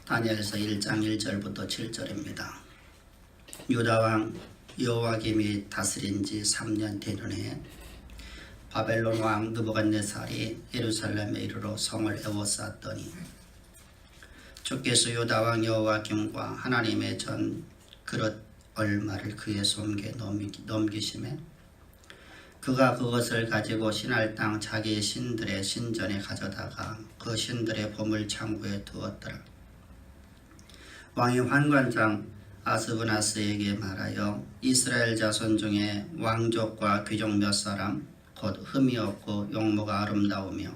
다니엘서 1장 1절부터 7절입니다. 유다왕 여호야김이 다스린 지 3년 되는 해 바벨론 왕 느부갓네살이 예루살렘에 이르러 성을 에워쌌더니 주께서 유다왕 여호야김과 하나님의 전 그릇 얼마를 그의 손에 넘기심에 그가 그것을 가지고 신할 땅 자기의 신들의 신전에 가져다가 그 신들의 보물 창고에 두었더라. 왕이 환관장 아스브나스에게 말하여 이스라엘 자손 중에 왕족과 귀족 몇 사람 곧 흠이 없고 용모가 아름다우며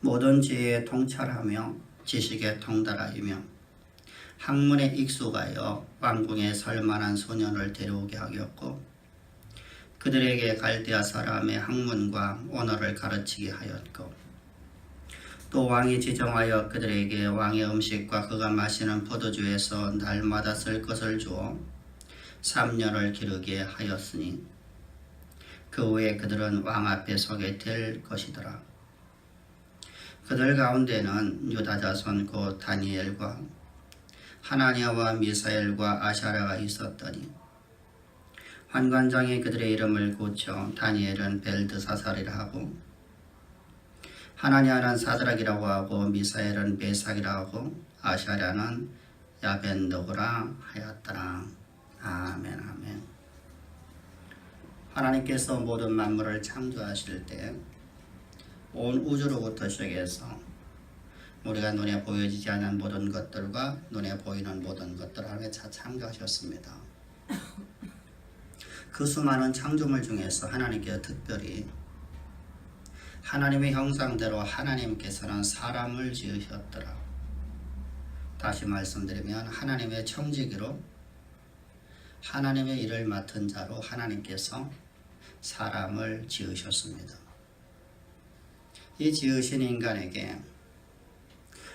모든 지혜에 통찰하며 지식에 통달하이며 학문에 익숙하여 왕궁에 설만한 소년을 데려오게 하였고 그들에게 갈대아 사람의 학문과 언어를 가르치게 하였고 또 왕이 지정하여 그들에게 왕의 음식과 그가 마시는 포도주에서 날마다 쓸 것을 주어 3년을 기르게 하였으니 그 후에 그들은 왕 앞에 서게 될 것이더라. 그들 가운데는 유다 자손 곧 다니엘과 하나냐와 미사엘과 아샤라가 있었더니 환관장이 그들의 이름을 고쳐 다니엘은 벨드사살이라 하고 하나냐는 사드락이라고 하고 미사엘은 베삭이라고 하고 아샤랴는 야벤노고라 하였더라. 아멘 아멘. 하나님께서 모든 만물을 창조하실 때 온 우주로부터 시작해서 우리가 눈에 보여지지 않는 모든 것들과 눈에 보이는 모든 것들을 하나님께서 창조하셨습니다. 그 수많은 창조물 중에서 하나님께서 특별히 하나님의 형상대로 하나님께서는 사람을 지으셨더라. 다시 말씀드리면 하나님의 청지기로 하나님의 일을 맡은 자로 하나님께서 사람을 지으셨습니다. 이 지으신 인간에게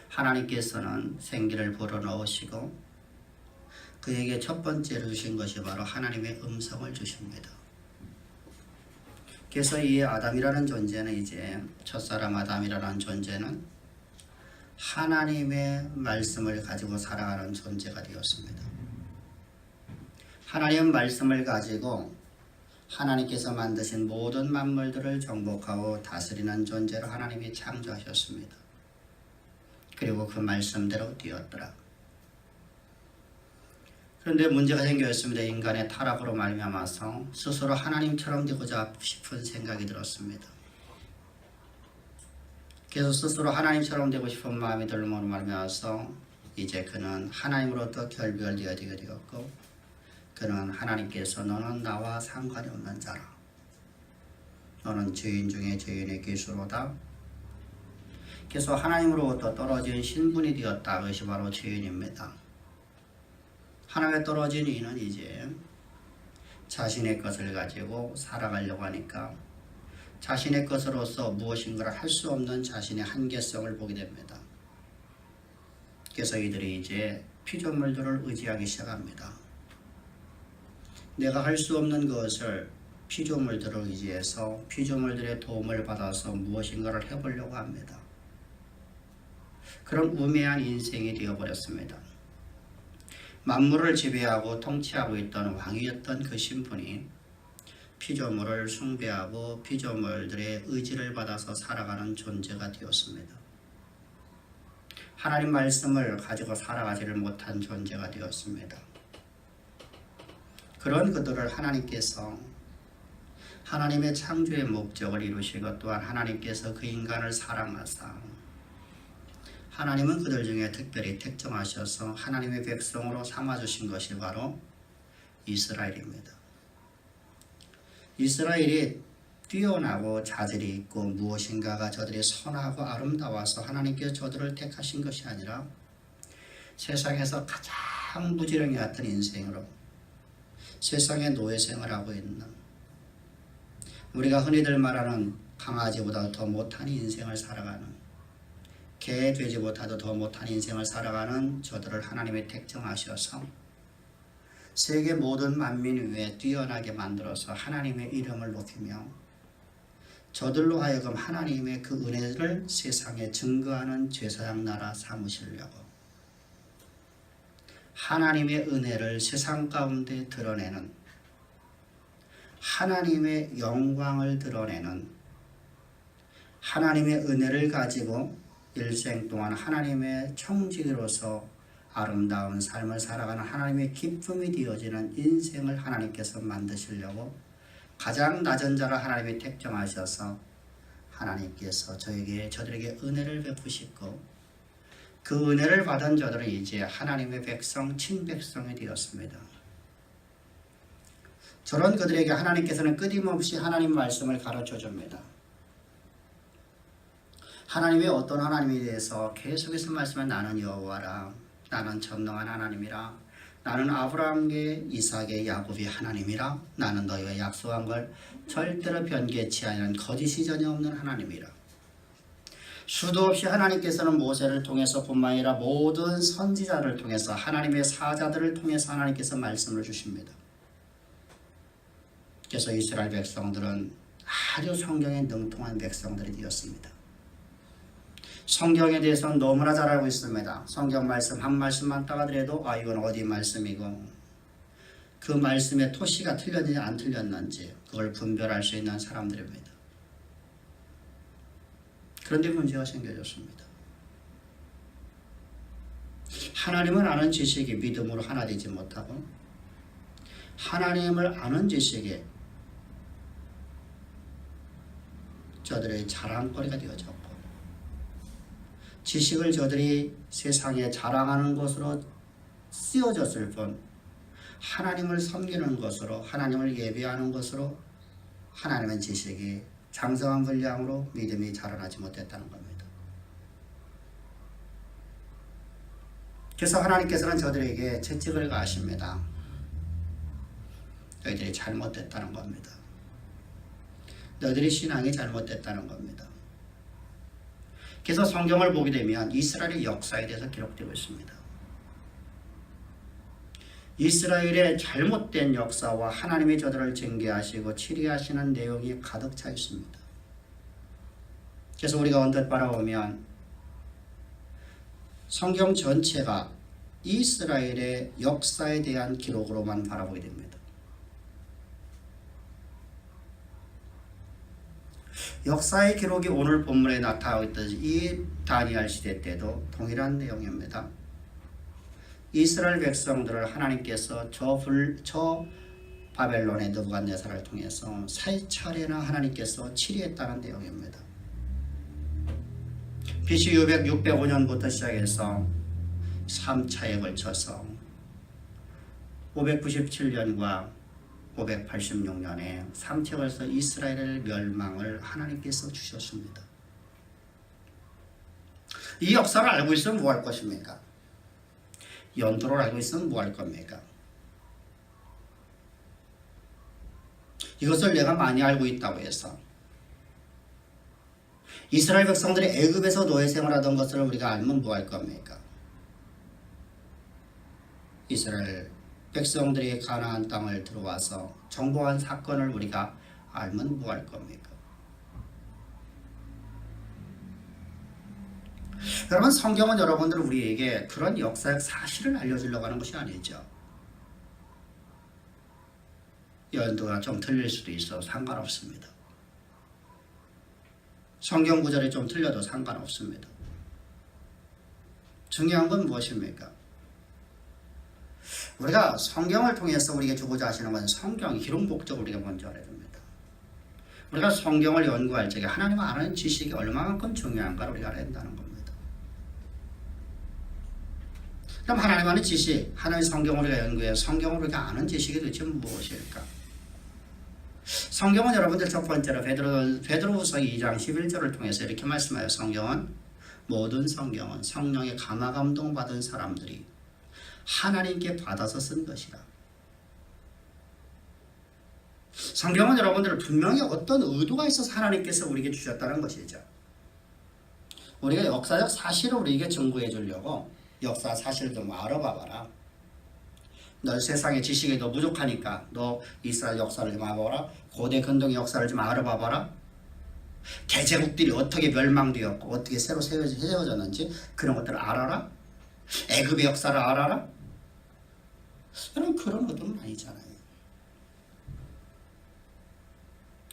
하나님께서는 생기를 불어넣으시고 그에게 첫 번째로 주신 것이 바로 하나님의 음성을 주십니다. 그래서 이 아담이라는 존재는 이제 첫사람 아담이라는 존재는 하나님의 말씀을 가지고 살아가는 존재가 되었습니다. 하나님의 말씀을 가지고 하나님께서 만드신 모든 만물들을 정복하고 다스리는 존재로 하나님이 창조하셨습니다. 그리고 그 말씀대로 되었더라. 그런데 문제가 생겼습니다. 인간의 타락으로 말미암아서 스스로 하나님처럼 되고자 싶은 생각이 들었습니다. 그래서 스스로 하나님처럼 되고 싶은 마음이 들므로 말미암아서 이제 그는 하나님으로부터 결별되어 되게 되었고 그는 하나님께서 너는 나와 상관이 없는 자라. 너는 죄인 중에 죄인의 기수로다. 그래서 하나님으로부터 떨어진 신분이 되었다. 그것이 바로 죄인입니다. 하나님에 떨어진 이는 이제 자신의 것을 가지고 살아가려고 하니까 자신의 것으로서 무엇인가를 할 수 없는 자신의 한계성을 보게 됩니다. 그래서 이들이 이제 피조물들을 의지하기 시작합니다. 내가 할 수 없는 것을 피조물들을 의지해서 피조물들의 도움을 받아서 무엇인가를 해보려고 합니다. 그런 우매한 인생이 되어버렸습니다. 만물을 지배하고 통치하고 있던 왕이었던 그 신분이 피조물을 숭배하고 피조물들의 의지를 받아서 살아가는 존재가 되었습니다. 하나님 말씀을 가지고 살아가지를 못한 존재가 되었습니다. 그런 그들을 하나님께서 하나님의 창조의 목적을 이루시고 또한 하나님께서 그 인간을 사랑하사 하나님은 그들 중에 특별히 택정하셔서 하나님의 백성으로 삼아주신 것이 바로 이스라엘입니다. 이스라엘이 뛰어나고 자질이 있고 무엇인가가 저들이 선하고 아름다워서 하나님께서 저들을 택하신 것이 아니라 세상에서 가장 무지렁이 같은 인생으로 세상의 노예생을 하고 있는 우리가 흔히들 말하는 강아지보다 더 못한 인생을 살아가는 개, 돼지보다도 더 못한 인생을 살아가는 저들을 하나님이 택정하셔서 세계 모든 만민 위에 뛰어나게 만들어서 하나님의 이름을 높이며 저들로 하여금 하나님의 그 은혜를 세상에 증거하는 제사장 나라 삼으시려고 하나님의 은혜를 세상 가운데 드러내는, 하나님의 영광을 드러내는, 하나님의 은혜를 가지고 일생 동안 하나님의 청지기로서 아름다운 삶을 살아가는 하나님의 기쁨이 되어지는 인생을 하나님께서 만드시려고 가장 낮은 자를 하나님이 택정하셔서 하나님께서 저들에게 은혜를 베푸시고, 그 은혜를 받은 저들은 이제 하나님의 백성, 친백성이 되었습니다. 저런 그들에게 하나님께서는 끊임없이 하나님 말씀을 가르쳐 줍니다. 하나님의 어떤 하나님에 대해서 계속해서 말씀은 나는 여호와라, 나는 전능한 하나님이라, 나는 아브라함의 이삭의 야곱의 하나님이라, 나는 너희와 약속한 걸 절대로 변개치 않는 거짓이 전혀 없는 하나님이라. 수도 없이 하나님께서는 모세를 통해서 뿐만 아니라 모든 선지자를 통해서, 하나님의 사자들을 통해서 하나님께서 말씀을 주십니다. 그래서 이스라엘 백성들은 아주 성경에 능통한 백성들이 되었습니다. 성경에 대해서는 너무나 잘 알고 있습니다. 성경 말씀 한 말씀만 따가더라도 이건 어디 말씀이고 그 말씀의 토시가 틀렸는지 안 틀렸는지 그걸 분별할 수 있는 사람들입니다. 그런데 문제가 생겨졌습니다. 하나님을 아는 지식이 믿음으로 하나 되지 못하고, 하나님을 아는 지식이 저들의 자랑거리가 되어졌고, 지식을 저들이 세상에 자랑하는 것으로 쓰여졌을 뿐 하나님을 섬기는 것으로, 하나님을 예배하는 것으로 하나님의 지식이 장성한 분량으로 믿음이 자라나지 못했다는 겁니다. 그래서 하나님께서는 저들에게 채찍을 가하십니다. 너희들이 잘못됐다는 겁니다. 너희들이 신앙이 잘못됐다는 겁니다. 그래서 성경을 보게 되면 이스라엘의 역사에 대해서 기록되고 있습니다. 이스라엘의 잘못된 역사와 하나님이 저들을 징계하시고 치리하시는 내용이 가득 차 있습니다. 그래서 우리가 언뜻 바라보면 성경 전체가 이스라엘의 역사에 대한 기록으로만 바라보게 됩니다. 역사의 기록이 오늘 본문에 나타나고 있듯이 이 다니엘 시대 때도 동일한 내용입니다. 이스라엘 백성들을 하나님께서 저 바벨론의 느부갓네살을 통해서 세 차례나 하나님께서 치리했다는 내용입니다. BC 605년부터 시작해서 3차에 걸쳐서 597년과 586년에 3차에 걸쳐서 이스라엘의 멸망을 하나님께서 주셨습니다. 이 역사를 알고 있으면 뭐 할 것입니까? 연도를 알고 있으면 뭐 할 겁니까? 이것을 내가 많이 알고 있다고 해서 이스라엘 백성들이 애굽에서 노예 생활하던 것을 우리가 알면 뭐 할 겁니까? 이스라엘 백성들이 가나안 땅을 들어와서 정복한 사건을 우리가 알면 뭐 할 겁니까? 여러분, 성경은 여러분들 우리에게 그런 역사적 사실을 알려주려고 하는 것이 아니죠. 연도가 좀 틀릴 수도 있어 상관없습니다. 성경 구절이 좀 틀려도 상관없습니다. 중요한 건 무엇입니까? 우리가 성경을 통해서 우리에게 주고자 하시는 건 성경 기록 목적을 우리가 먼저 알아야 됩니다. 우리가 성경을 연구할 적에 하나님을 아는 지식이 얼마만큼 중요한가를 우리가 알아야 된다는 겁니다. 그럼 하나님 아는 지식, 하나님의 성경을 우리가 연구해서 성경을 우리가 아는 지식이 도대체 무엇일까? 성경은 여러분들 첫 번째로 베드로후서 2장 11절을 통해서 이렇게 말씀하여 모든 성경은 성령의 감화 감동 받은 사람들이 하나님께 받아서 쓴 것이라. 성경은 여러분들 분명히 어떤 의도가 있어서 하나님께서 우리에게 주셨다는 것이죠. 우리가 역사적 사실을 우리에게 증거해 주려고 역사 사실을 좀 알아봐봐라. 너 세상의 지식이 너 부족하니까 너 이스라엘 역사를 좀 알아봐라. 고대 근동의 역사를 좀 알아봐봐라. 대제국들이 어떻게 멸망되었고 어떻게 새로 세워졌는지 그런 것들을 알아라. 애굽의 역사를 알아라. 여러분 그런 의도는 아니잖아요.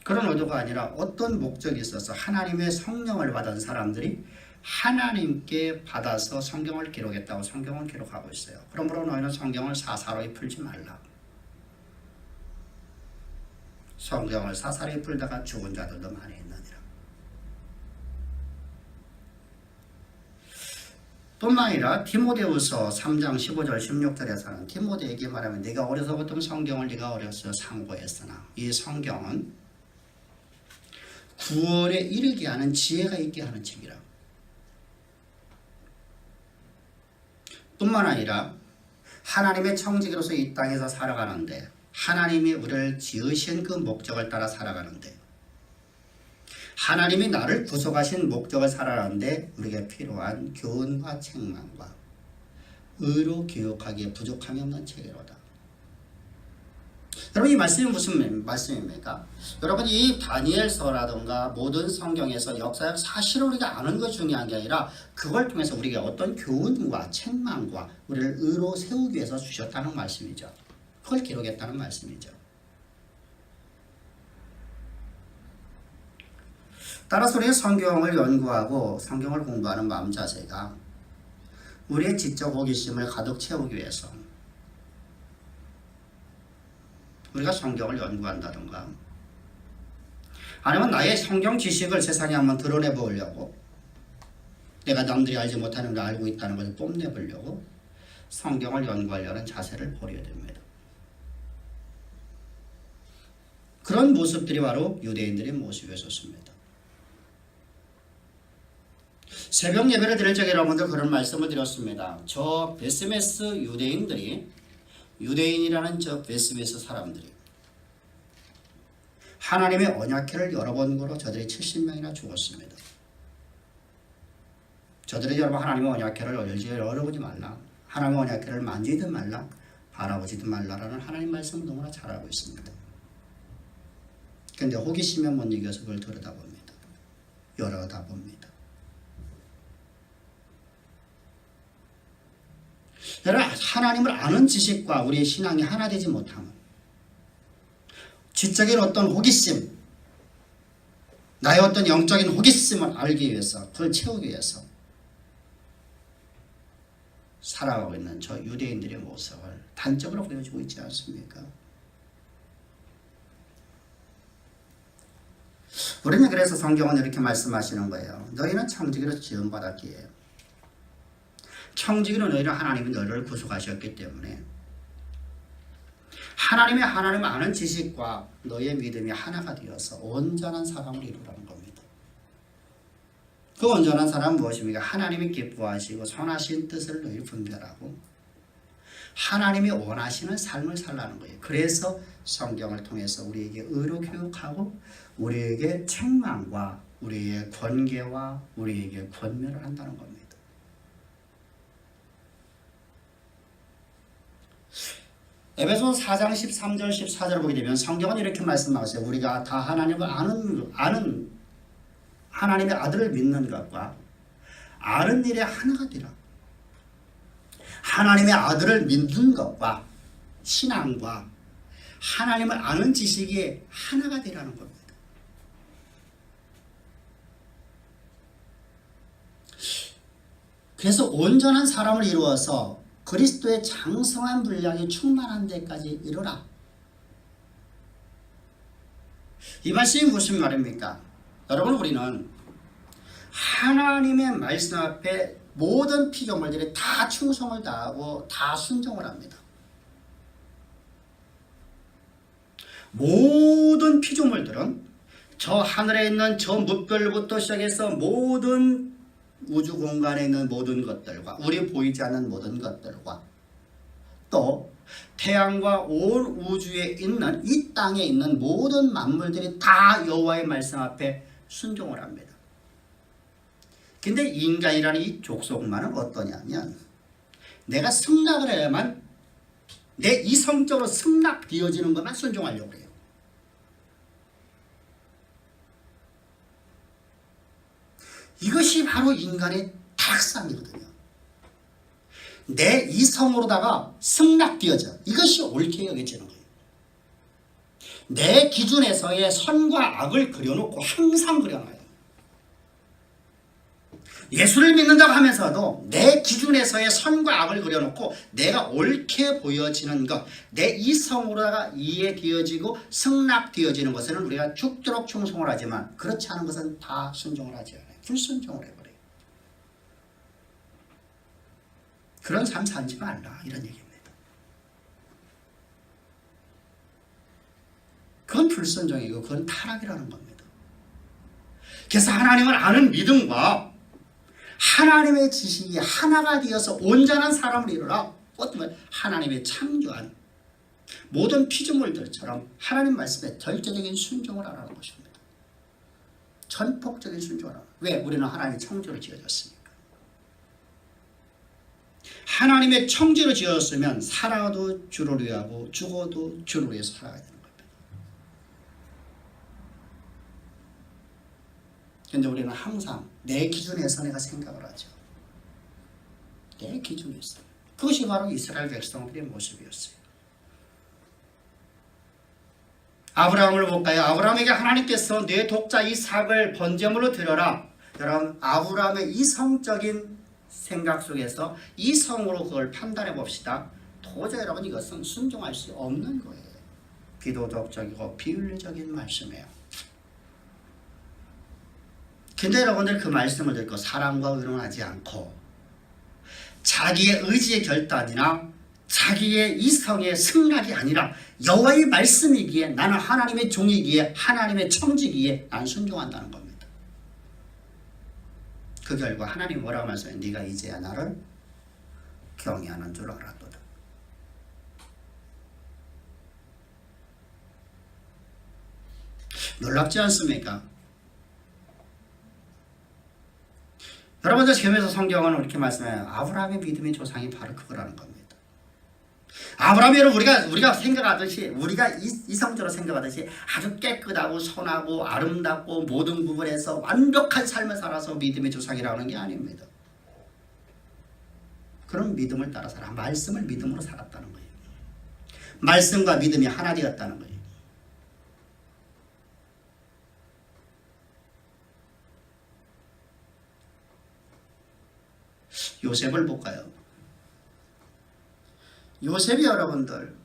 그런 의도가 아니라 어떤 목적이 있어서 하나님의 성령을 받은 사람들이 하나님께 받아서 성경을 기록했다고 성경을 기록하고 있어요. 그러므로 너희는 성경을 사사로이 풀지 말라. 성경을 사사로이 풀다가 죽은 자들도 많이 있느니라. 뿐만 아니라 디모데후서 3장 15절 16절에서는 디모데에게 말하면 네가 어려서부터 성경을 네가 어려서 상고했으나 이 성경은 구원에 이르게 하는 지혜가 있게 하는 책이라. 뿐만 아니라 하나님의 청지기로서 이 땅에서 살아가는데 하나님이 우리를 지으신 그 목적을 따라 살아가는데 하나님이 나를 구속하신 목적을 살아가는데 우리에게 필요한 교훈과 책망과 의로 교육하기에 부족함이 없는 책이로다. 여러분 이 말씀이 무슨 말씀입니까? 여러분 이 다니엘서라든가 모든 성경에서 역사적 사실을 우리가 아는 것 중요한 게 아니라 그걸 통해서 우리에게 어떤 교훈과 책망과 우리를 의로 세우기 위해서 주셨다는 말씀이죠. 그걸 기록했다는 말씀이죠. 따라서 우리의 성경을 연구하고 성경을 공부하는 마음 자세가 우리의 지적 호기심을 가득 채우기 위해서 우리가 성경을 연구한다든가 아니면 나의 성경 지식을 세상에 한번 드러내 보려고 내가 남들이 알지 못하는 걸 알고 있다는 것을 뽐내 보려고 성경을 연구하려는 자세를 버려야 됩니다. 그런 모습들이 바로 유대인들의 모습이었습니다. 새벽 예배를 드릴 적에 여러분들 그런 말씀을 드렸습니다. 저 베스메스 유대인이라는 저 베스메스 사람들이 하나님의 언약궤를 열어본 거로 저들이 70명이나 죽었습니다. 저들이 여러분 하나님의 언약궤를 열어보지 말라. 하나님의 언약궤를 만지든 말라. 바라보지든 말라라는 하나님 말씀을 너무나 잘 알고 있습니다. 그런데 호기심에 못 이겨서 그걸 들여다봅니다. 열어다봅니다. 여러분 하나님을 아는 지식과 우리의 신앙이 하나 되지 못함은 지적인 어떤 호기심, 나의 어떤 영적인 호기심을 알기 위해서 그걸 채우기 위해서 살아가고 있는 저 유대인들의 모습을 단적으로 보여주고 있지 않습니까? 우리는 그래서 성경은 이렇게 말씀하시는 거예요. 너희는 청지기로 지음받았기에 청지기로 너희는 하나님이 너희를 구속하셨기 때문에 하나님 아는 지식과 너희의 믿음이 하나가 되어서 온전한 사람을 이루라는 겁니다. 그 온전한 사람은 무엇입니까? 하나님이 기뻐하시고 선하신 뜻을 너희 분별하고 하나님이 원하시는 삶을 살라는 거예요. 그래서 성경을 통해서 우리에게 의로 교육하고 우리에게 책망과 우리의 권계와 우리에게 권면을 한다는 겁니다. 에베소서 4장 13절 14절을 보게 되면 성경은 이렇게 말씀하세요. 우리가 다 하나님을 아는 하나님의 아들을 믿는 것과 아는 일에 하나가 되라. 하나님의 아들을 믿는 것과 신앙과 하나님을 아는 지식이 하나가 되라는 겁니다. 그래서 온전한 사람을 이루어서 그리스도의 장성한 분량이 충만한 데까지 이르라. 이 말씀이 무슨 말입니까? 여러분 우리는 하나님의 말씀 앞에 모든 피조물들이 다 충성을 다하고 다 순종을 합니다. 모든 피조물들은 저 하늘에 있는 저 뭇별부터 시작해서 모든 우주 공간에 있는 모든 것들과 우리 보이지 않는 모든 것들과 또 태양과 온 우주에 있는 이 땅에 있는 모든 만물들이 다 여호와의 말씀 앞에 순종을 합니다. 근데 인간이라는 이 족속만은 어떠냐면 내가 승낙을 해야만 내 이성적으로 승낙되어지는 것만 순종하려고 해요. 이것이 바로 인간의 타락상이거든요. 내 이성으로다가 승낙되어져. 이것이 옳게 여겨지는 거예요. 내 기준에서의 선과 악을 그려놓고 항상 그려놔요. 예수를 믿는다고 하면서도 내 기준에서의 선과 악을 그려놓고 내가 옳게 보여지는 것, 내 이성으로다가 이해되어지고 승낙되어지는 것에는 우리가 죽도록 충성을 하지만 그렇지 않은 것은 다 순종을 하지 않아요. 불순종을 해버려요. 그런 삶 살지 말라 이런 얘기입니다. 그건 불순종이고 그건 타락이라는 겁니다. 그래서 하나님을 아는 믿음과 하나님의 지식이 하나가 되어서 온전한 사람을 이루라. 어쩌면 하나님의 창조한 모든 피조물들처럼 하나님 말씀에 절대적인 순종을 하라는 것입니다. 전폭적인 순종을 하라. 왜? 우리는 하나님의 창조로 지어졌으니까. 하나님의 창조로 지어졌으면 살아도 주를 위하고 죽어도 주를 위해서 살아야 되는 겁니다. 그런데 우리는 항상 내 기준에서 내가 생각을 하죠. 내 기준에서. 그것이 바로 이스라엘 백성들의 모습이었어요. 아브라함을 볼까요? 아브라함에게 하나님께서 내 독자 이삭을 번제물로 드려라. 여러분, 아브라함의 이성적인 생각 속에서 이성으로 그걸 판단해 봅시다. 도저히 여러분 이것은 순종할 수 없는 거예요. 비도덕적이고 비윤리적인 말씀이에요. 근데 여러분들 그 말씀을 듣고 사랑과 의논하지 않고 자기의 의지의 결단이나 자기의 이성의 승낙이 아니라 여호와의 말씀이기에 나는 하나님의 종이기에 하나님의 청지기에 난 순종한다는 겁니다. 그 결과 하나님 뭐라고 말씀해요? 네가 이제야 나를 경외하는 줄 알았도다. 놀랍지 않습니까? 여러분들 지금에서 성경은 이렇게 말씀해요. 아브라함의 믿음의 조상이 바로 그거라는 겁니다. 아브라함이 우리가 생각하듯이 우리가 이성적으로 생각하듯이 아주 깨끗하고 선하고 아름답고 모든 부분에서 완벽한 삶을 살아서 믿음의 조상이라는 게 아닙니다. 그런 믿음을 따라 살아 말씀을 믿음으로 살았다는 거예요. 말씀과 믿음이 하나 되었다는 거예요. 요셉을 볼까요? 요셉이 여러분들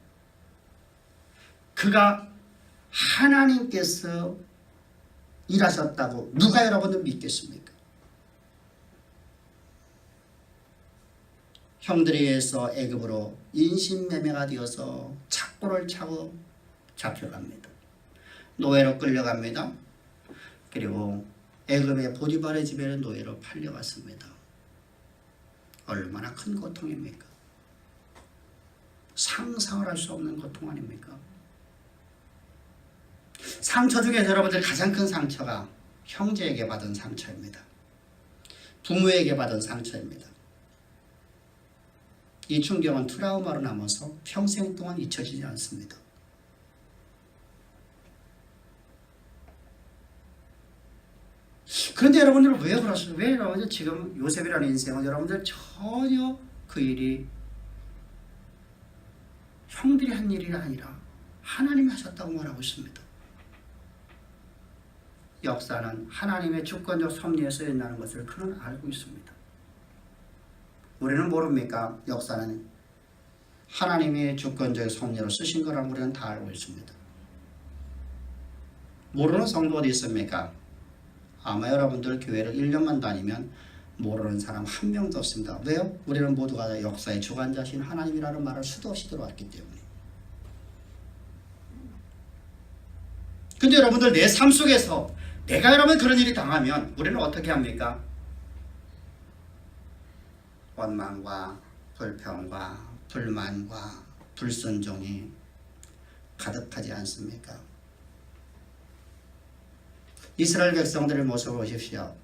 그가 하나님께서 일하셨다고 누가 여러분들 믿겠습니까? 형들에 의해서 애굽으로 인신매매가 되어서 착고를 차고 잡혀갑니다. 노예로 끌려갑니다. 그리고 애굽의 보디발의 집에는 노예로 팔려갔습니다. 얼마나 큰 고통입니까? 상상을 할 수 없는 고통 아닙니까? 상처 중에 여러분들 가장 큰 상처가 형제에게 받은 상처입니다. 부모에게 받은 상처입니다. 이 충격은 트라우마로 남아서 평생 동안 잊혀지지 않습니다. 그런데 여러분들 왜 그러세요? 왜 여러분들 지금 요셉이라는 인생은 여러분들 전혀 그 일이 형들이 한 일이 아니라 하나님이 하셨다고 말하고 있습니다. 역사는 하나님의 주권적 섭리에 쓰인다는 것을 그는 알고 있습니다. 우리는 모릅니까? 역사는 하나님의 주권적 섭리로 쓰신 거라고 우리는 다 알고 있습니다. 모르는 성도 어디 있습니까? 아마 여러분들 교회를 1년만 다니면 모르는 사람 한 명도 없습니다. 왜요? 우리는 모두가 역사의 주관자신 하나님이라는 말을 수도 없이 들어왔기 때문에. 근데 여러분들 내 삶 속에서 내가 여러분 그런 일이 당하면 우리는 어떻게 합니까? 원망과 불평과 불만과 불순종이 가득하지 않습니까? 이스라엘 백성들의 모습을 보십시오.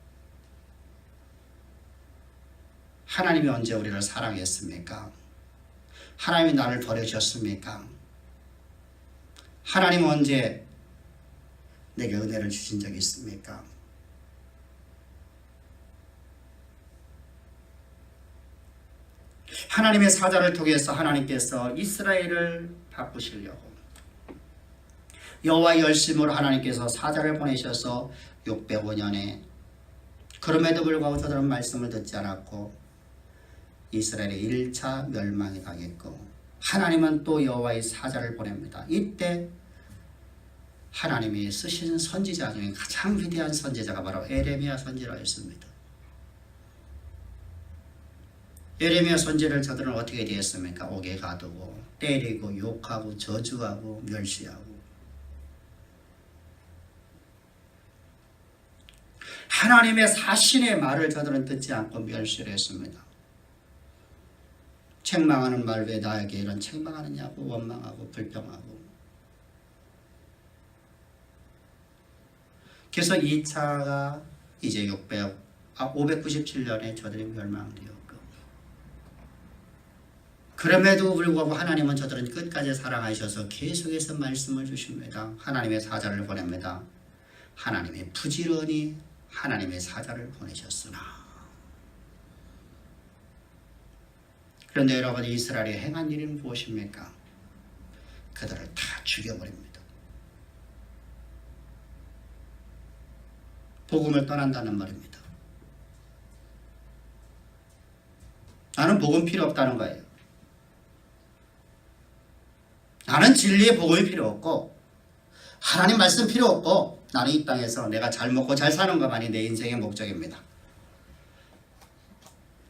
하나님이 언제 우리를 사랑했습니까? 하나님이 나를 버리셨습니까? 하나님은 언제 내게 은혜를 주신 적이 있습니까? 하나님의 사자를 통해서 하나님께서 이스라엘을 바꾸시려고 여호와 열심으로 하나님께서 사자를 보내셔서 605년에 그럼에도 불구하고 저들은 말씀을 듣지 않았고 이스라엘의 1차 멸망이 당했고 하나님은 또 여호와의 사자를 보냅니다. 이때 하나님이 쓰신 선지자 중에 가장 위대한 선지자가 바로 에레미야 선지자였습니다. 에레미야 선지를 저들은 어떻게 되었습니까? 옥에 가두고 때리고 욕하고 저주하고 멸시하고 하나님의 사신의 말을 저들은 듣지 않고 멸시를 했습니다. 책망하는 말 왜 나에게 이런 책망하느냐고 원망하고 불평하고. 그래서 2차가 이제 597년에 저들이 멸망되었고 그럼에도 불구하고 하나님은 저들은 끝까지 사랑하셔서 계속해서 말씀을 주십니다. 하나님의 사자를 보냅니다. 하나님이 부지런히 하나님의 사자를 보내셨으나 그런데 여러분 이스라엘이 행한 일은 무엇입니까? 그들을 다 죽여버립니다. 복음을 떠난다는 말입니다. 나는 복음 필요 없다는 거예요. 나는 진리의 복음이 필요 없고 하나님 말씀 필요 없고 나는 이 땅에서 내가 잘 먹고 잘 사는 것만이 내 인생의 목적입니다.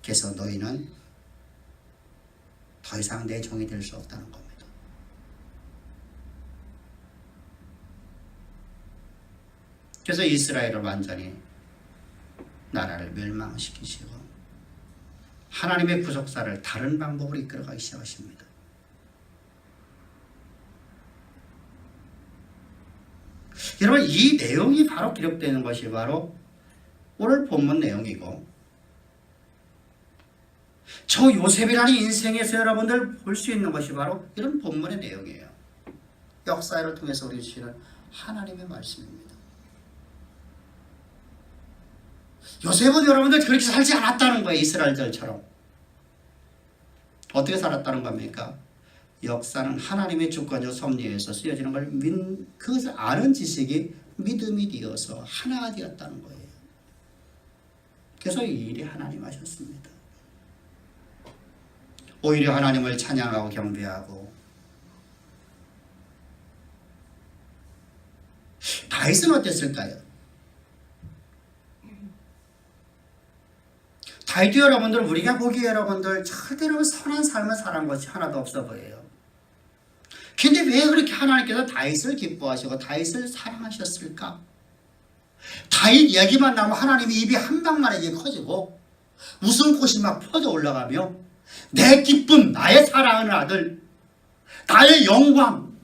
그래서 너희는 더 이상 내 종이 될 수 없다는 겁니다. 그래서 이스라엘을 완전히 나라를 멸망시키시고 하나님의 구속사를 다른 방법으로 이끌어가기 시작하십니다. 여러분 이 내용이 바로 기록되는 것이 바로 오늘 본문 내용이고 저 요셉이라는 인생에서 여러분들 볼 수 있는 것이 바로 이런 본문의 내용이에요. 역사를 통해서 우리 주시는 하나님의 말씀입니다. 요셉은 여러분들 그렇게 살지 않았다는 거예요. 이스라엘들처럼. 어떻게 살았다는 겁니까? 역사는 하나님의 주권적 섭리에서 쓰여지는 걸 그것을 아는 지식이 믿음이 되어서 하나가 되었다는 거예요. 그래서 이 일이 하나님 하셨습니다. 오히려 하나님을 찬양하고 경배하고 다윗은 어땠을까요? 다윗도 여러분들 우리가 보기에 여러분들 절대로 선한 삶을 살아온 것이 하나도 없어 보여요. 근데 왜 그렇게 하나님께서 다윗을 기뻐하시고 다윗을 사랑하셨을까? 다윗 얘기만 나오면 하나님의 입이 한 방만에 이제 커지고 웃음꽃이 막 퍼져 올라가며 내 기쁨, 나의 사랑하는 아들, 나의 영광,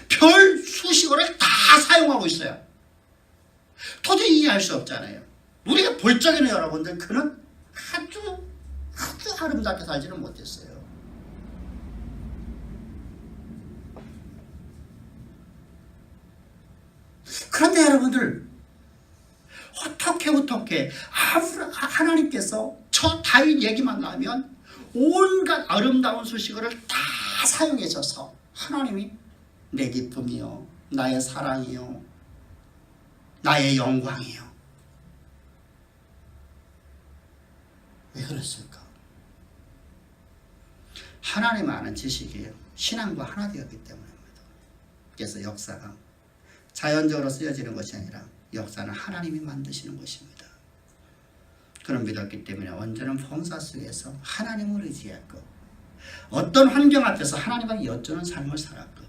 별 수식어를 다 사용하고 있어요. 도저히 이해할 수 없잖아요. 우리가 볼 적에는 여러분들 그는 아주 아름답게 살지는 못했어요. 그런데 여러분들 어떻게 하나님께서 저 다윗 얘기만 나오면 온갖 아름다운 수식어를 다 사용해줘서 하나님이 내 기쁨이요 나의 사랑이요 나의 영광이요. 왜 그랬을까? 하나님 아는 지식이에요. 신앙과 하나 되었기 때문입니다. 그래서 역사가 자연적으로 쓰여지는 것이 아니라 역사는 하나님이 만드시는 것입니다. 그런 믿었기 때문에 언제나 봉사 속에서 하나님을 의지했고 어떤 환경 앞에서 하나님과 여쭈는 삶을 살았고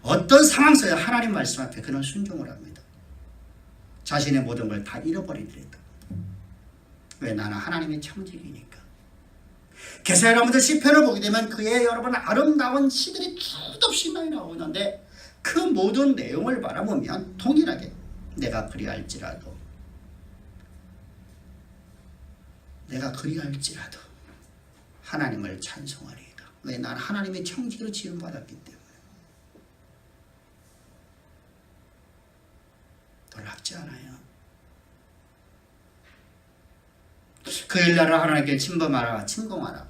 어떤 상황 속에 하나님 말씀 앞에 그는 순종을 합니다. 자신의 모든 걸 다 잃어버리더라도 왜? 나는 하나님의 청직이니까. 그래서 여러분들 시편을 보게 되면 그의 여러분 아름다운 시들이 끝없이 많이 나오는데 그 모든 내용을 바라보면 동일하게 내가 그리할지라도 하나님을 찬송하리이다. 왜? 나는 하나님의 청지기로 지음받았기 때문에. 놀랍지 않아요? 그 일날을 하나님께 침범하라, 침공하라.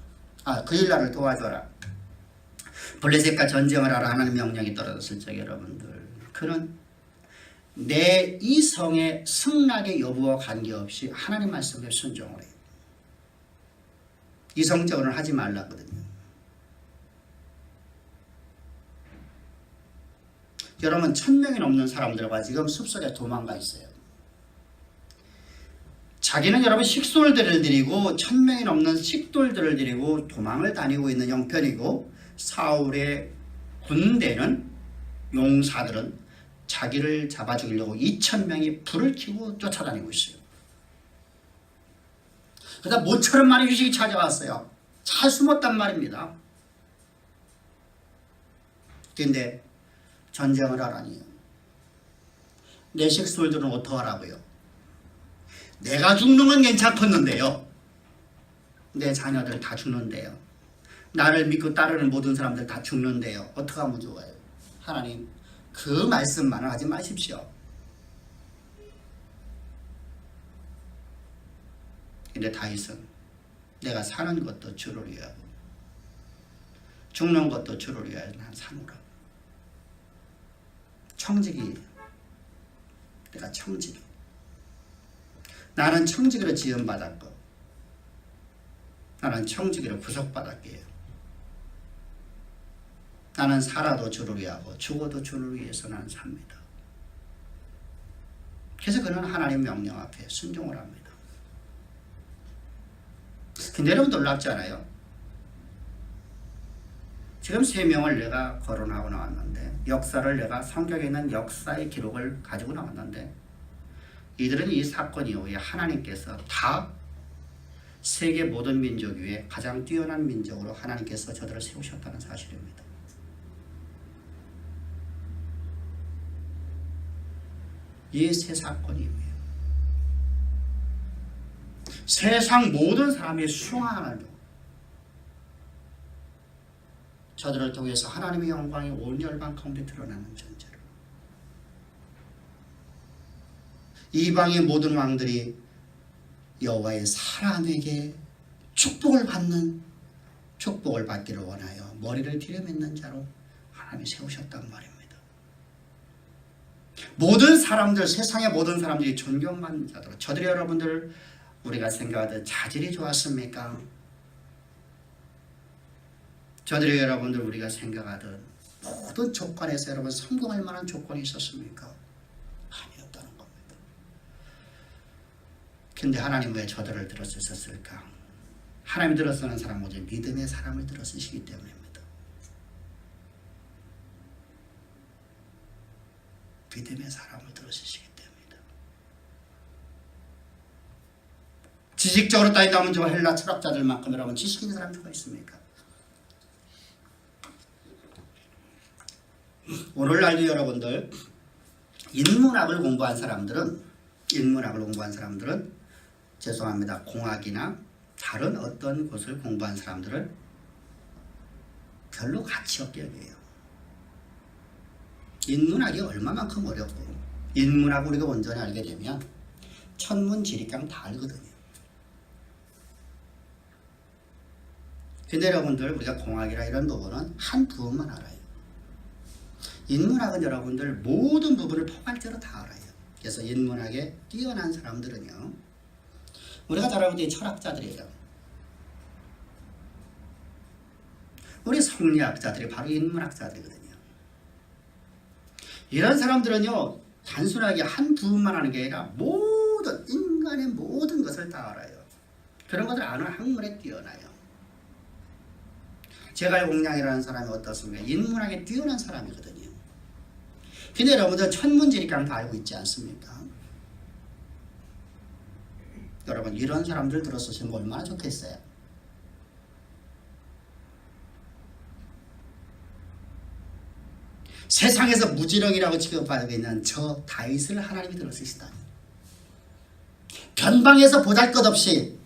그 일날을 도와줘라. 블레셋과 전쟁을 하라 하는 명령이 떨어졌을 적 여러분들, 그는 내 이성의 승낙의 여부와 관계없이 하나님 말씀에 순종을 해요. 이성적으로는 하지 말라거든요. 여러분 1000명이 넘는 사람들과 지금 숲속에 도망가 있어요. 자기는 여러분 식솔들을 데리고 1000명이 넘는 식돌들을 데리고 도망을 다니고 있는 형편이고, 사울의 군대는, 용사들은 자기를 잡아 죽이려고 2000명이 불을 켜고 쫓아다니고 있어요. 그러다 모처럼 많은 휴식이 찾아왔어요. 잘 숨었단 말입니다. 그런데 전쟁을 하라니요. 내 식솔들은 어떡하라고요? 내가 죽는 건 괜찮겠는데요. 내 자녀들 다 죽는데요. 나를 믿고 따르는 모든 사람들 다 죽는데요. 어떡하면 좋아요? 하나님, 그 말씀만은 하지 마십시오. 근데 다윗은 내가 사는 것도 주를 위하고 죽는 것도 주를 위하여 난 사노라. 청지기, 내가 청지기. 나는 청지기로 지음받았고 나는 청지기로 구속받았기에 나는 살아도 주를 위하고 죽어도 주를 위해서 나는 삽니다. 그래서 그는 하나님 명령 앞에 순종을 합니다. 근데 여러분 놀랍지 않아요? 지금 3명을 내가 거론하고 나왔는데, 역사를 내가 성경에 있는 역사의 기록을 가지고 나왔는데, 이들은 이 사건 이후에 하나님께서 다 세계 모든 민족 위에 가장 뛰어난 민족으로 하나님께서 저들을 세우셨다는 사실입니다. 이 세 사건 이후에 세상 모든 사람이 수용하는 저들을 통해서 하나님의 영광이 온 열방 가운데 드러나는 존재로, 이방의 모든 왕들이 여호와의 사람에게 축복을 받기를 원하여 머리를 들여맺는 자로 하나님이 세우셨단 말입니다. 모든 사람들, 세상의 모든 사람들이 존경받는 자로, 저들이 여러분들 우리가 생각하던 자질이 좋았습니까? 저들이 여러분들 우리가 생각하던 모든 조건에서 여러분 성공할 만한 조건이 있었습니까? 아니었다는 겁니다. 근데 하나님 왜 저들을 들어쓰셨을까? 하나님이 들어쓰는 사람은 오직 믿음의 사람을 들어쓰시기 때문입니다. 믿음의 사람을 들어쓰시기 때문입니다. 지식적으로 따진다면 저 헬라 철학자들만큼 여러분 지식 있는 사람 누가 있습니까? 오늘날도 여러분들 인문학을 공부한 사람들은 죄송합니다, 공학이나 다른 어떤 것을 공부한 사람들을 별로 가치 없게 여겨요. 인문학이 얼마만큼 어렵고, 인문학 우리가 온전히 알게 되면 천문지리강 다 알거든요. 근데 여러분들 우리가 공학이나 이런 부분은 한 부분만 알아요. 인문학은 여러분들 모든 부분을 포괄적으로 다 알아요. 그래서 인문학에 뛰어난 사람들은요, 우리가 잘 알고 있는 철학자들이에요. 우리 성리학자들이 바로 인문학자들이거든요. 이런 사람들은요, 단순하게 한 부분만 하는 게 아니라 모든 인간의 모든 것을 다 알아요. 그런 것을 아는 학문에 뛰어나요. 제갈공량이라는 사람이 어떻습니까? 인문학에 뛰어난 사람이거든요. 근데 여러분들 천문지리강 다 알고 있지 않습니까? 여러분 이런 사람들 들었으시면 얼마나 좋겠어요? 세상에서 무지렁이라고 취급받고 있는 저 다윗을 하나님이 들어쓰시다니, 변방에서 보잘것없이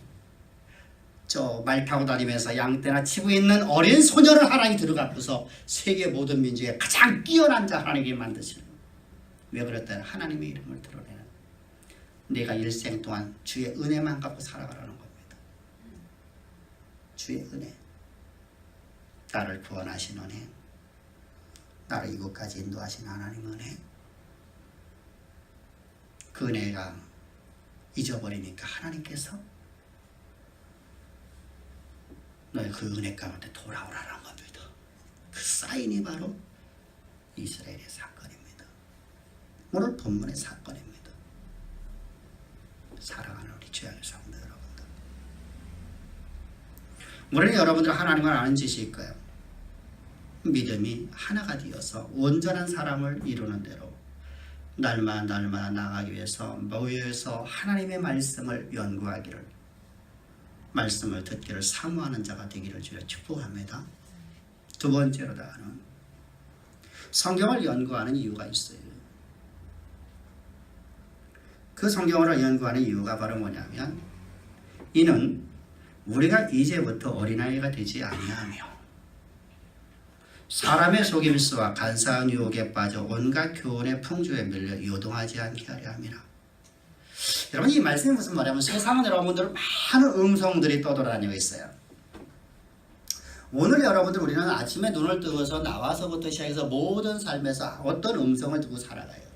저 말 타고 다니면서 양떼나 치고 있는 어린 소녀를 하나님이 들어가고서 세계 모든 민족에 가장 뛰어난 자 하나님이 만드시는, 왜 그랬더니 하나님의 이름을 드러내는, 내가 일생 동안 주의 은혜만 갖고 살아가라는 겁니다. 주의 은혜. 나를 구원하신 은혜, 나를 이곳까지 인도하신 하나님 은혜, 그 은혜가 잊어버리니까 하나님께서 너의 그 은혜 가운데 돌아오라는 겁니다. 그 사인이 바로 이스라엘의 사건입니다. 오늘 본문의 사건입니다. 사랑하는 우리 주야의 성도 여러분들, 우리는 여러분들 하나님을 아는 지식일까요? 믿음이 하나가 되어서 온전한 사람을 이루는 대로 날마다 나아가기 위해서 모여서 하나님의 말씀을 연구하기를, 말씀을 듣기를 사모하는 자가 되기를 주여 축복합니다. 두 번째로다는 성경을 연구하는 이유가 있어요. 그 성경을 연구하는 이유가 바로 뭐냐면, 이는 우리가 이제부터 어린아이가 되지 아니하며 사람의 속임수와 간사한 유혹에 빠져 온갖 교훈의 풍조에 밀려 요동하지 않게 하려 함이라. 여러분, 이 말씀이 무슨 말이냐면, 세상은 여러분들 많은 음성들이 떠돌아다니고 있어요. 오늘 여러분들, 우리는 아침에 눈을 뜨고서 나와서부터 시작해서 모든 삶에서 어떤 음성을 듣고 살아가요.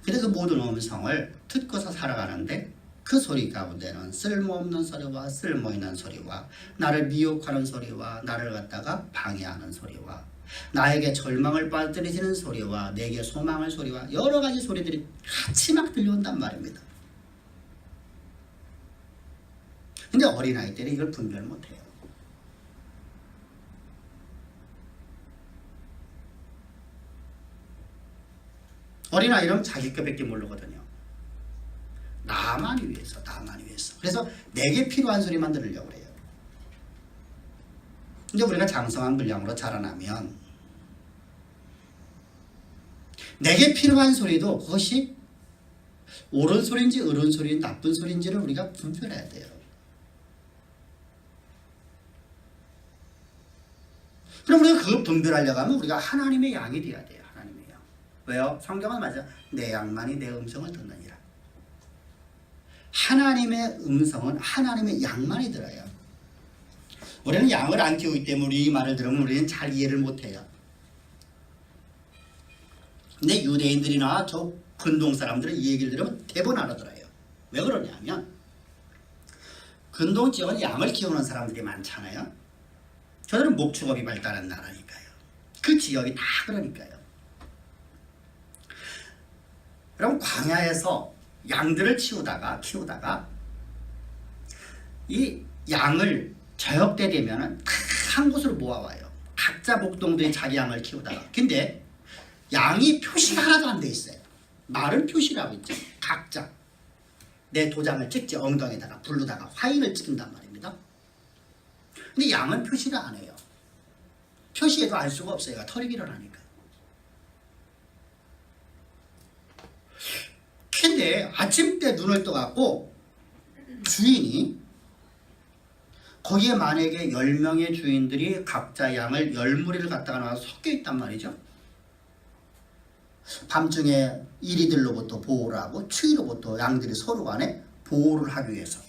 근데 그 모든 음성을 듣고서 살아가는데, 그 소리 가운데는 쓸모없는 소리와 쓸모있는 소리와 나를 미혹하는 소리와 나를 갖다가 방해하는 소리와 나에게 절망을 빠뜨리시는 소리와 내게 소망을 소리와 여러 가지 소리들이 같이 막 들려온단 말입니다. 근데 어린아이들이 이걸 분별 못해요. 어린아이는 자기 것밖에 모르거든요. 나만 위해서. 그래서 내게 필요한 소리만 들으려고 그래요. 이제 우리가 장성한 분량으로 자라나면 내게 필요한 소리도 그것이 옳은 소리인지 어른 소리인지 나쁜 소리인지를 우리가 분별해야 돼요. 그럼 우리가 그걸 분별하려고 하면 우리가 하나님의 양이 되어야 돼요. 하나님의 양. 왜요? 성경은 맞아. 내 양만이 내 음성을 듣느니라. 하나님의 음성은 하나님의 양만이 들어요. 우리는 양을 안 키우기 때문에 이 말을 들으면 우리는 잘 이해를 못해요. 근데 유대인들이나 저 근동 사람들은 이 얘기를 들으면 대부분 알아들어요. 왜 그러냐면, 근동 지역은 양을 키우는 사람들이 많잖아요. 저들은 목축업이 발달한 나라니까요. 그 지역이 다 그러니까요. 그럼 광야에서 양들을 키우다가 이 양을 저녁 때 되면은 다 한 곳으로 모아와요. 각자 목동들이 자기 양을 키우다가. 근데 양이 표시가 하나도 안 돼 있어요. 말은 표시를 하고 있죠. 각자 내 도장을 찍지, 엉덩이에다가 불로다가 화인을 찍는단 말입니다. 근데 양은 표시를 안 해요. 표시해도 알 수가 없어요. 털이 일어나니까. 근데 아침 때 눈을 떠갖고 주인이, 거기에 만약에 10명의 주인들이 각자 양을 10무리를 갖다가 놔서 섞여 있단 말이죠. 밤중에 이리들로부터 보호를 하고 추위로부터 양들이 서로 간에 보호를 하기 위해서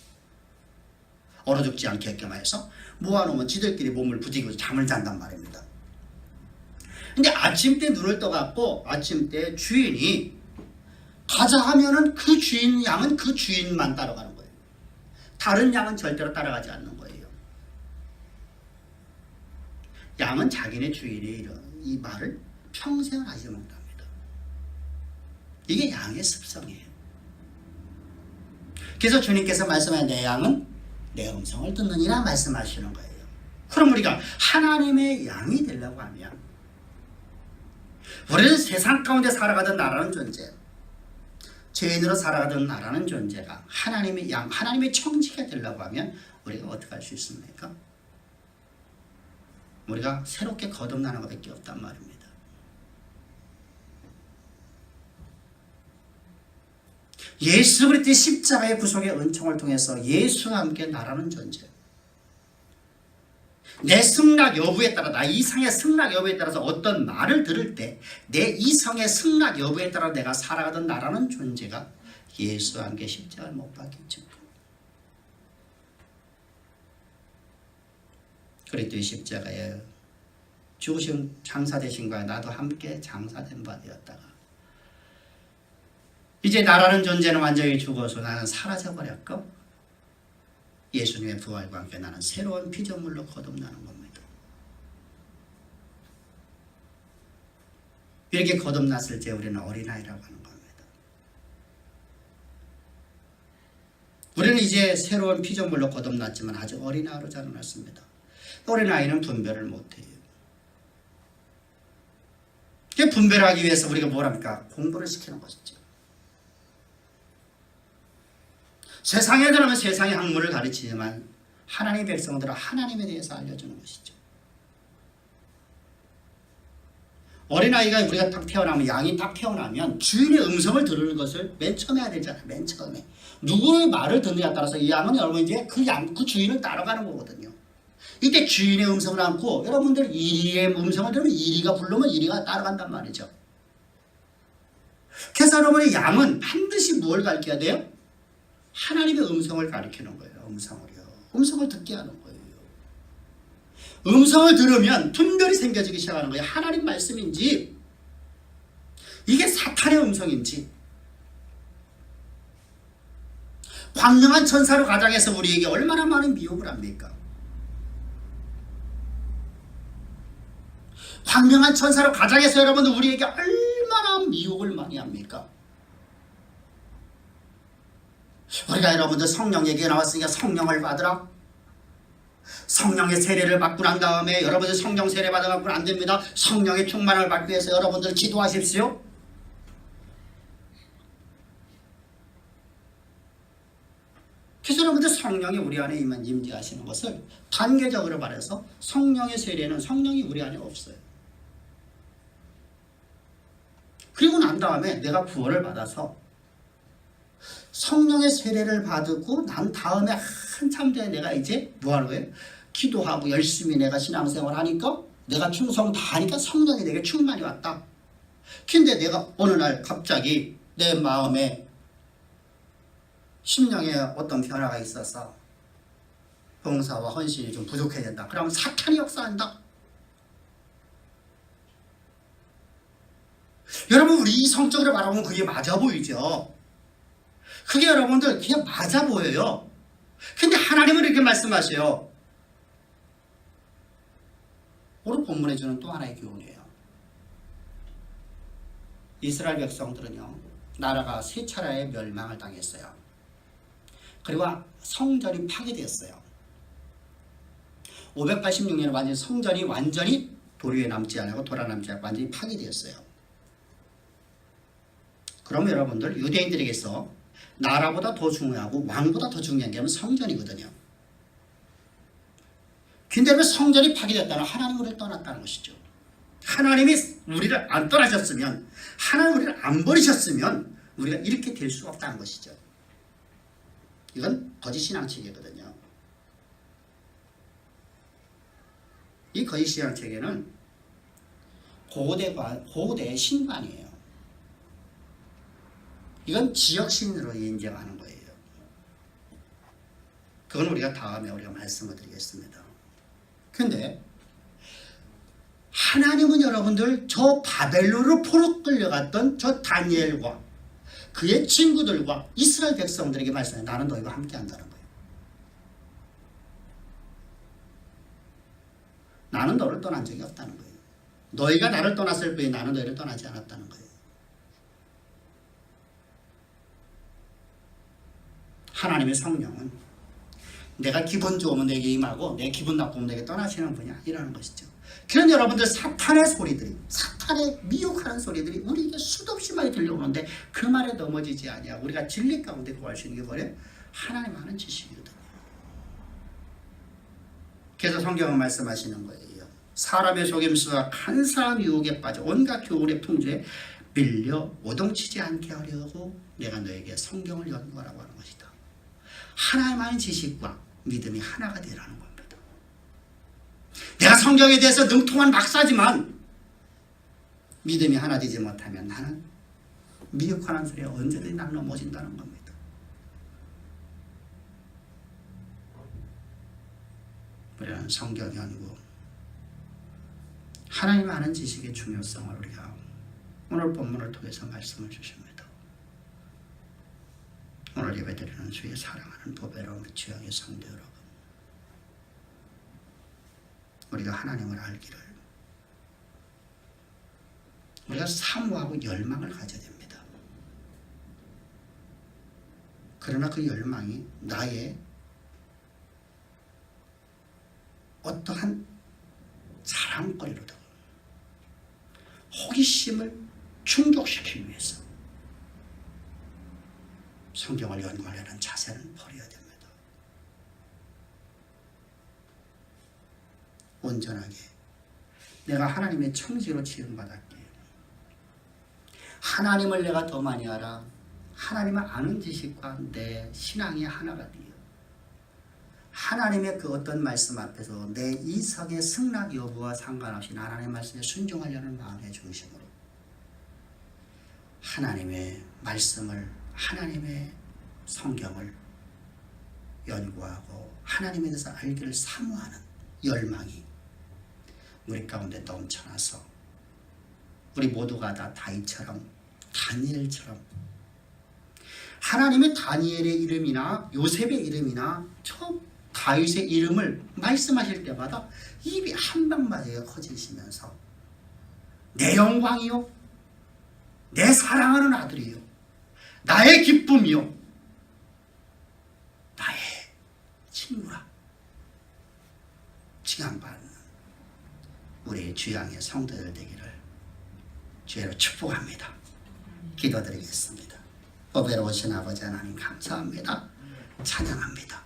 얼어 죽지 않게끔 해서 모아놓으면 지들끼리 몸을 부딪히고 잠을 잔단 말입니다. 근데 아침 때 눈을 떠갖고 아침 때 주인이 가자 하면은 그 주인 양은 그 주인만 따라가는 거예요. 다른 양은 절대로 따라가지 않는 거예요. 양은 자기네 주인의 이 말을 평생 하지 못합니다. 이게 양의 습성이에요. 그래서 주님께서 말씀하신 내 양은 내 음성을 듣느니라 말씀하시는 거예요. 그럼 우리가 하나님의 양이 되려고 하면, 우리는 세상 가운데 살아가던 나라는 존재, 죄인으로 살아가던 나라는 존재가 하나님의 양, 하나님의 청지가 되려고 하면 우리가 어떻게 할 수 있습니까? 우리가 새롭게 거듭나는 것밖에 없단 말입니다. 예수 그리스도의 십자가의 구속의 은총을 통해서 예수와 함께 나라는 존재, 내 승낙 여부에 따라, 나 이상의 승낙 여부에 따라서 어떤 말을 들을 때 내 이성의 승낙 여부에 따라 내가 살아가던 나라는 존재가 예수와 함께 십자가를 못 박혔죠. 그리스도의 십자가에 죽으신 장사되신과 나도 함께 장사된 바 되었다가 이제 나라는 존재는 완전히 죽어서 나는 사라져버렸고 예수님의 부활과 함께 나는 새로운 피조물로 거듭나는 겁니다. 이렇게 거듭났을 때 우리는 어린아이라고 하는 겁니다. 우리는 이제 새로운 피조물로 거듭났지만 아직 어린아이로 자라났습니다. 어린아이는 분별을 못해요. 분별하기 위해서 우리가 뭘 합니까? 공부를 시키는 것이죠. 세상에 들어가면 세상의 학문을 가르치지만 하나님의 백성들은 하나님에 대해서 알려주는 것이죠. 어린아이가 우리가 딱 태어나면 양이 딱 태어나면 주인의 음성을 들을 것을 맨 처음에 해야 되잖아요. 맨 처음에. 누구의 말을 듣느냐에 따라서 이 양은 여러분 이제 그 주인을 따라가는 거거든요. 이때 주인의 음성을 안고 여러분들 이리의 음성을 들으면 이리가 부르면 이리가 따라간단 말이죠. 그래서 여러분의 양은 반드시 뭘 가르쳐야 돼요? 하나님의 음성을 가르치는 거예요. 음성을 듣게 하는 거예요. 음성을 들으면 분별이 생겨지기 시작하는 거예요. 하나님 말씀인지 이게 사탄의 음성인지. 광명한 천사로 가장해서 우리에게 얼마나 많은 미혹을 합니까? 광명한 천사로 가장해서 여러분들 우리에게 얼마나 미혹을 많이 합니까? 우리가 여러분들 성령 얘기가 나왔으니까 성령을 받으라. 성령의 세례를 받고 난 다음에 여러분들 성령 세례 받아갖고는 안 됩니다. 성령의 충만을 받기 위해서 여러분들 기도하십시오. 그래서 여러분들 성령이 우리 안에 임재하시는 것을 단계적으로 말해서 성령의 세례는 성령이 우리 안에 없어요. 그리고 난 다음에 내가 구원을 받아서 성령의 세례를 받고 난 다음에 한참 뒤에 내가 이제 뭐 하는 거예요? 기도하고 열심히 내가 신앙생활 하니까 내가 충성 다 하니까 성령이 내게 충만이 왔다. 근데 내가 어느 날 갑자기 내 마음에 심령에 어떤 변화가 있어서 봉사와 헌신이 좀 부족해진다. 그러면 사탄이 역사한다. 여러분 우리 이성적으로 바라보면 그게 맞아 보이죠. 그게 여러분들 그냥 맞아 보여요. 근데 하나님은 이렇게 말씀하세요. 오늘 본문에 주는 또 하나의 교훈이에요. 이스라엘 백성들은요, 나라가 세 차례의 멸망을 당했어요. 그리고 성전이 파괴되었어요. 586년에 성전이 완전히 돌 위에 남지 않고 돌아남지 않고 완전히 파괴되었어요. 그럼 여러분들 유대인들에게서 나라보다 더 중요하고 왕보다 더 중요한 게 성전이거든요. 근데 성전이 파괴됐다는 하나님 우리를 떠났다는 것이죠. 하나님이 우리를 안 떠나셨으면, 하나님 우리를 안 버리셨으면 우리가 이렇게 될 수 없다는 것이죠. 이건 거짓 신앙체계거든요. 이 거짓 신앙체계는 고대의 신관이에요. 이건 지역신으로 인정하는 거예요. 그건 우리가 다음에 우리가 말씀을 드리겠습니다. 근데 하나님은 여러분들 저 바벨론으로 포로 끌려갔던 저 다니엘과 그의 친구들과 이스라엘 백성들에게 말씀해요. 나는 너희와 함께 한다는 거예요. 나는 너를 떠난 적이 없다는 거예요. 너희가 나를 떠났을 뿐이 나는 너희를 떠나지 않았다는 거예요. 하나님의 성령은 내가 기분 좋으면 내게 임하고 내 기분 나쁘면 내게 떠나시는 분이야. 이라는 것이죠. 그런 여러분들 사탄의 소리들이, 사탄의 미혹하는 소리들이 우리에게 수도 없이 많이 들려오는데 그 말에 넘어지지 아니야. 우리가 진리 가운데 구할 수 있는 게 뭐래요? 하나님 아는 지식이거든요. 그래서 성경은 말씀하시는 거예요. 사람의 속임수와 간사한 유혹에 빠져 온갖 교훈의 풍조에 밀려 오동치지 않게 하려고 내가 너에게 성경을 연구하라고 하는 것이다. 하나님 아는 지식과 믿음이 하나가 되라는 겁니다. 내가 성경에 대해서 능통한 박사지만 믿음이 하나 되지 못하면 나는 미혹하는 소리에 언제든지 난 넘어진다는 겁니다. 우리는 성경 연구, 하나님 아는 지식의 중요성을 우리가 오늘 본문을 통해서 말씀을 주십니다. 오늘 예배드리는 주의 사랑하는 보배로운 주양의 성도 여러분, 우리가 하나님을 알기를 우리가 사모하고 열망을 가져야 됩니다. 그러나 그 열망이 나의 어떠한 자랑거리로 되고 호기심을 충족시키기 위해서 성경을 연구하려는 자세는 버려야 됩니다. 온전하게 내가 하나님의 청지로 지음받았기에 하나님을 내가 더 많이 알아 하나님을 아는 지식과 내 신앙이 하나가 되어 하나님의 그 어떤 말씀 앞에서 내 이성의 승낙 여부와 상관없이 하나님의 말씀에 순종하려는 마음의 중심으로 하나님의 말씀을 하나님의 성경을 연구하고 하나님에 대해서 알기를 사모하는 열망이 우리 가운데 넘쳐나서 우리 모두가 다 다윗처럼 다니엘처럼 하나님의 다니엘의 이름이나 요셉의 이름이나 저 다윗의 이름을 말씀하실 때마다 입이 한방마디가 커지시면서 내 영광이요 내 사랑하는 아들이요 나의 기쁨이요 나의 친구라 칭함받는 우리 주양의 성도들 되기를 주의로 축복합니다. 기도드리겠습니다. 보배로우신 아버지 하나님 감사합니다. 찬양합니다.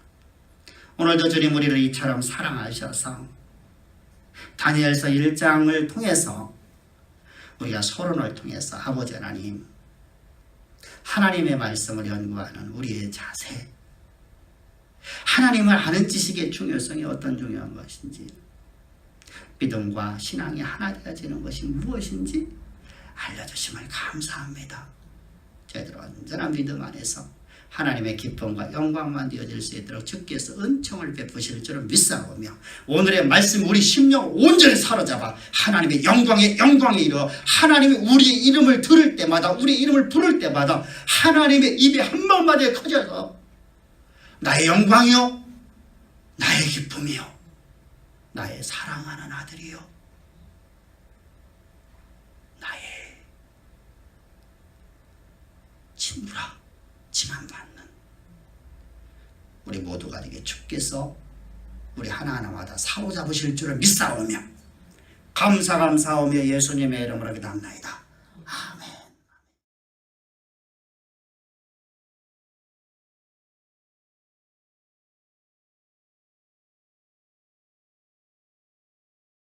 오늘도 주님 우리를 이처럼 사랑하셔서 다니엘서 1장을 통해서 우리가 서론을 통해서 아버지 하나님 하나님의 말씀을 연구하는 우리의 자세 하나님을 아는 지식의 중요성이 어떤 중요한 것인지 믿음과 신앙이 하나 되어지는 것이 무엇인지 알려주심을 감사합니다. 저희들 온전한 믿음 안에서 하나님의 기쁨과 영광만 되어질 수 있도록 주께서 은총을 베푸실 줄을 믿사오며 오늘의 말씀 우리 심령을 온전히 사로잡아 하나님의 영광에 이르러 하나님이 우리의 이름을 들을 때마다 우리의 이름을 부를 때마다 하나님의 입이 한방마디에 커져서 나의 영광이요 나의 기쁨이요 나의 사랑하는 아들이요 나의 친구라 칭함받는 우리 모두가 되게 주께서 우리 하나하나마다 사로잡으실 줄을 믿사오며 감사하며 예수님의 이름으로 기도합나이다.